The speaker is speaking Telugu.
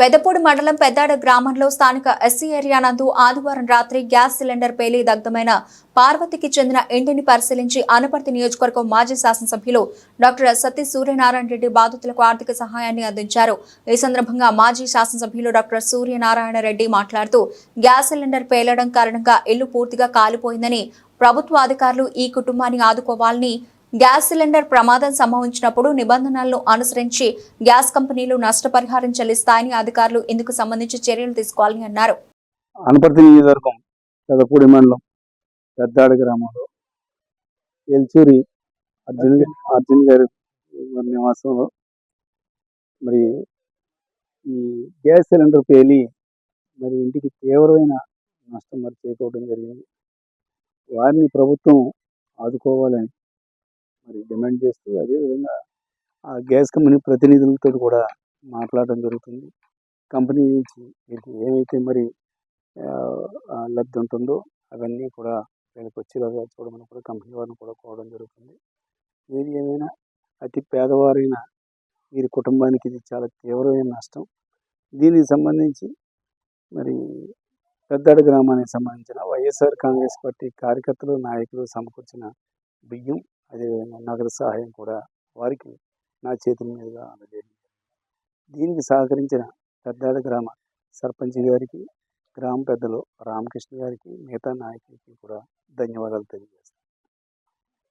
పెదపూడి మండలం పెద్దాడ గ్రామంలో స్థానిక ఎస్సీ ఏరియా నందు ఆదివారం రాత్రి గ్యాస్ సిలిండర్ పేలి దగ్ధమైన పార్వతికి చెందిన ఇంటిని పరిశీలించి అనపర్తి నియోజకవర్గం మాజీ శాసనసభ్యులు డాక్టర్ సత్తి సూర్యనారాయణ రెడ్డి బాధితులకు ఆర్థిక సహాయాన్ని అందించారు. ఈ సందర్భంగా మాజీ శాసనసభ్యులు డాక్టర్ సూర్యనారాయణ రెడ్డి మాట్లాడుతూ గ్యాస్ సిలిండర్ పేలడం కారణంగా ఇల్లు పూర్తిగా కాలిపోయిందని, ప్రభుత్వ అధికారులు ఈ కుటుంబాన్ని ఆదుకోవాలని, గ్యాస్ సిలిండర్ ప్రమాదం సంభవించినప్పుడు నిబంధనలను అనుసరించి గ్యాస్ కంపెనీలు నష్టపరిహారం చెల్లిస్తాయని, అధికారులు ఇందుకు సంబంధించి చర్యలు తీసుకోవాలని అన్నారు. అనపర్తి నియోజకవర్గం పెదపూడి మండలం పెద్దాడ గ్రామంలో ఎల్చూరి అర్జున్ గారి నివాసంలో మరి ఈ గ్యాస్ సిలిండర్ పేలి మరి ఇంటికి తీవ్రమైన నష్టం మరి చేకూరడం జరిగింది. వారిని ప్రభుత్వం ఆదుకోవాలని మరి డిమాండ్ చేస్తూ, అదేవిధంగా ఆ గ్యాస్ కంపెనీ ప్రతినిధులతో కూడా మాట్లాడడం జరుగుతుంది. కంపెనీ నుంచి మీకు ఏమైతే మరి లబ్ధి ఉంటుందో అవన్నీ కూడా వీళ్ళకి వచ్చేలాగా చూడమని కూడా కంపెనీ వారిని కూడా కోరడం జరుగుతుంది. ఏది ఏమైనా అతి పేదవారైన వీరి కుటుంబానికి ఇది చాలా తీవ్రమైన నష్టం. దీనికి సంబంధించి మరి పెద్దాడ గ్రామానికి సంబంధించిన వైఎస్ఆర్ కాంగ్రెస్ పార్టీ కార్యకర్తలు, నాయకులు సమకూర్చిన బియ్యం, అదేవిధంగా నగదు సహాయం కూడా వారికి నా చేతుల మీదుగా అందజేయడం. దీనికి సహకరించిన పెద్దాడ గ్రామ సర్పంచ్ గారికి, గ్రామ పెద్దలు రామకృష్ణ గారికి, మిగతా నాయకులకి కూడా ధన్యవాదాలు తెలియజేస్తాను.